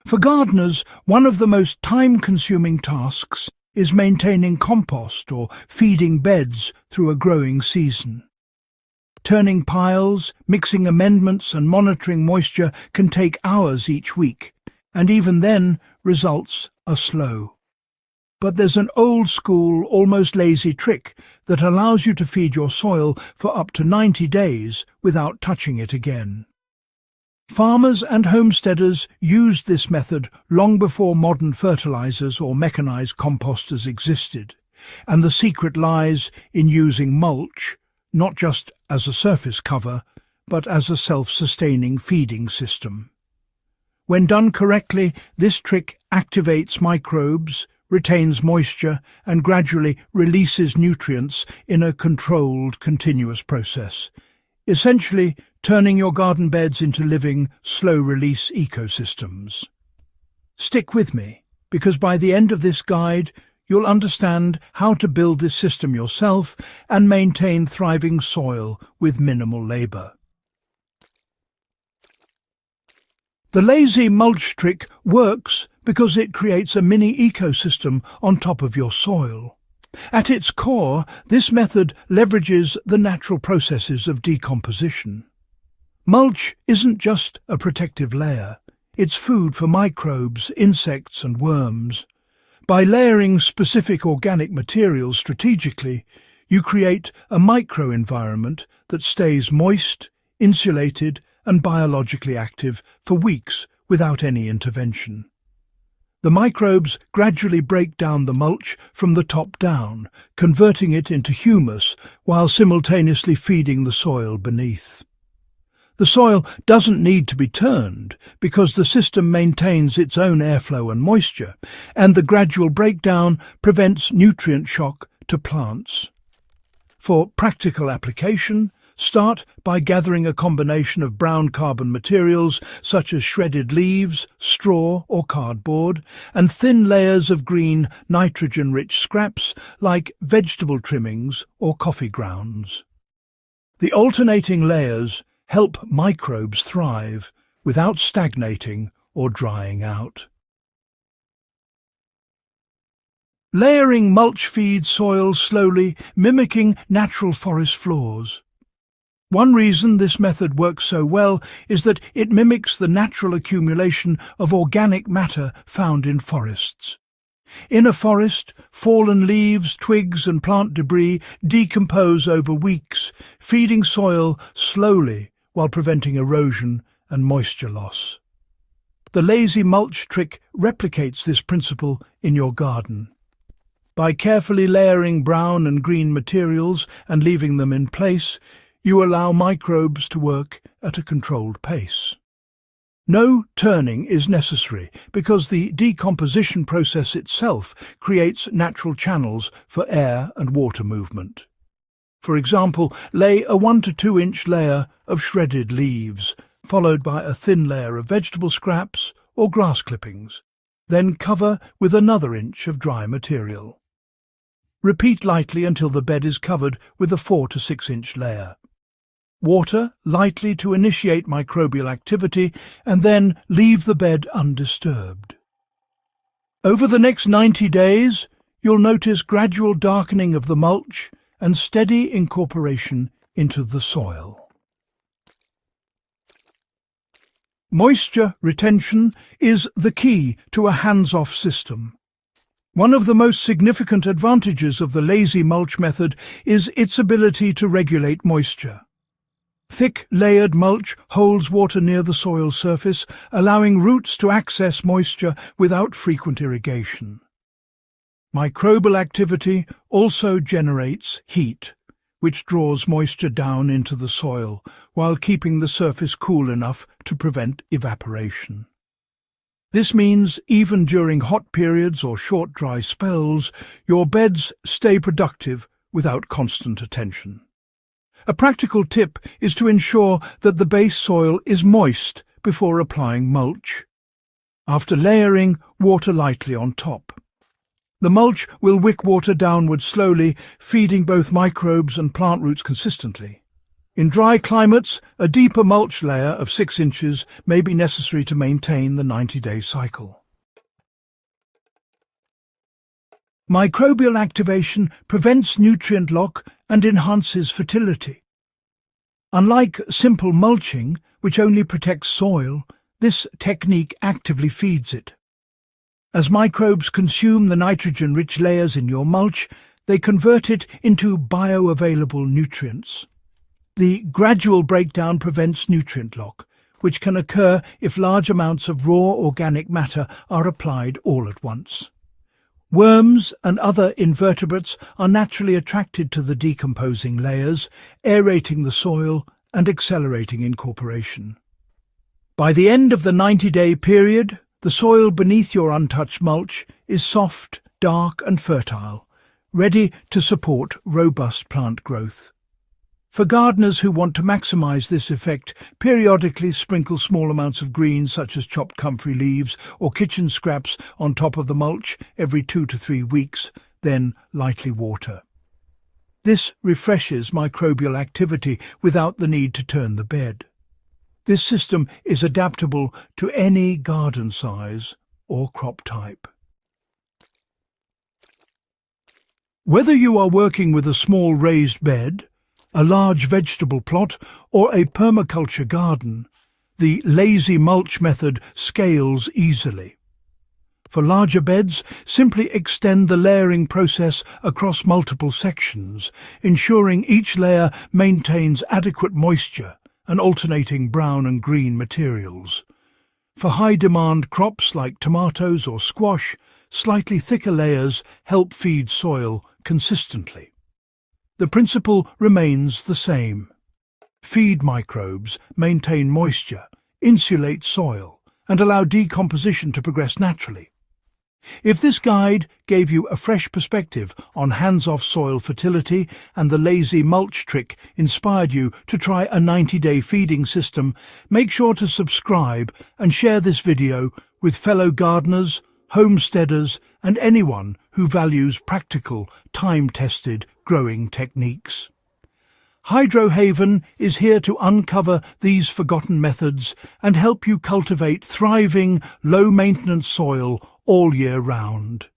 For gardeners, one of the most time-consuming tasks is maintaining compost or feeding beds through a growing season. Turning piles, mixing amendments and monitoring moisture can take hours each week, and even then, results are slow. But there's an old-school, almost lazy trick that allows you to feed your soil for up to 90 days without touching it again. Farmers and homesteaders used this method long before modern fertilizers or mechanized composters existed, and the secret lies in using mulch, not just as a surface cover, but as a self-sustaining feeding system. When done correctly, this trick activates microbes, retains moisture, and gradually releases nutrients in a controlled, continuous process, essentially turning your garden beds into living, slow-release ecosystems. Stick with me, because by the end of this guide, you'll understand how to build this system yourself and maintain thriving soil with minimal labor. The lazy mulch trick works because it creates a mini ecosystem on top of your soil. At its core, this method leverages the natural processes of decomposition. Mulch isn't just a protective layer, it's food for microbes, insects and worms. By layering specific organic materials strategically, you create a microenvironment that stays moist, insulated and biologically active for weeks without any intervention. The microbes gradually break down the mulch from the top down, converting it into humus while simultaneously feeding the soil beneath. The soil doesn't need to be turned because the system maintains its own airflow and moisture, and the gradual breakdown prevents nutrient shock to plants. For practical application, start by gathering a combination of brown carbon materials such as shredded leaves, straw or cardboard, and thin layers of green, nitrogen-rich scraps like vegetable trimmings or coffee grounds. The alternating layers help microbes thrive without stagnating or drying out. Layering mulch feeds soil slowly, mimicking natural forest floors. One reason this method works so well is that it mimics the natural accumulation of organic matter found in forests. In a forest, fallen leaves, twigs and plant debris decompose over weeks, feeding soil slowly while preventing erosion and moisture loss. The lazy mulch trick replicates this principle in your garden. By carefully layering brown and green materials and leaving them in place, you allow microbes to work at a controlled pace. No turning is necessary because the decomposition process itself creates natural channels for air and water movement. For example, lay a 1 to 2 inch layer of shredded leaves, followed by a thin layer of vegetable scraps or grass clippings. Then cover with another inch of dry material. Repeat lightly until the bed is covered with a 4 to 6 inch layer. Water lightly to initiate microbial activity and then leave the bed undisturbed. Over the next 90 days, you'll notice gradual darkening of the mulch and steady incorporation into the soil. Moisture retention is the key to a hands-off system. One of the most significant advantages of the lazy mulch method is its ability to regulate moisture. Thick, layered mulch holds water near the soil surface, allowing roots to access moisture without frequent irrigation. Microbial activity also generates heat, which draws moisture down into the soil while keeping the surface cool enough to prevent evaporation. This means even during hot periods or short dry spells, your beds stay productive without constant attention. A practical tip is to ensure that the base soil is moist before applying mulch. After layering, water lightly on top. The mulch will wick water downward slowly, feeding both microbes and plant roots consistently. In dry climates, a deeper mulch layer of 6 inches may be necessary to maintain the 90-day cycle. Microbial activation prevents nutrient lock and enhances fertility. Unlike simple mulching, which only protects soil, this technique actively feeds it. As microbes consume the nitrogen-rich layers in your mulch, they convert it into bioavailable nutrients. The gradual breakdown prevents nutrient lock, which can occur if large amounts of raw organic matter are applied all at once. Worms and other invertebrates are naturally attracted to the decomposing layers, aerating the soil and accelerating incorporation. By the end of the 90-day period, the soil beneath your untouched mulch is soft, dark and fertile, ready to support robust plant growth. For gardeners who want to maximize this effect, periodically sprinkle small amounts of greens such as chopped comfrey leaves or kitchen scraps on top of the mulch every 2 to 3 weeks, then lightly water. This refreshes microbial activity without the need to turn the bed. This system is adaptable to any garden size or crop type. Whether you are working with a small raised bed, a large vegetable plot, or a permaculture garden, the lazy mulch method scales easily. For larger beds, simply extend the layering process across multiple sections, ensuring each layer maintains adequate moisture and alternating brown and green materials. For high-demand crops like tomatoes or squash, slightly thicker layers help feed soil consistently. The principle remains the same. Feed microbes, maintain moisture, insulate soil, and allow decomposition to progress naturally. If this guide gave you a fresh perspective on hands-off soil fertility and the lazy mulch trick inspired you to try a 90-day feeding system, make sure to subscribe and share this video with fellow gardeners, homesteaders, and anyone who values practical, time-tested growing techniques. Hydrohaven is here to uncover these forgotten methods and help you cultivate thriving, low-maintenance soil all year round.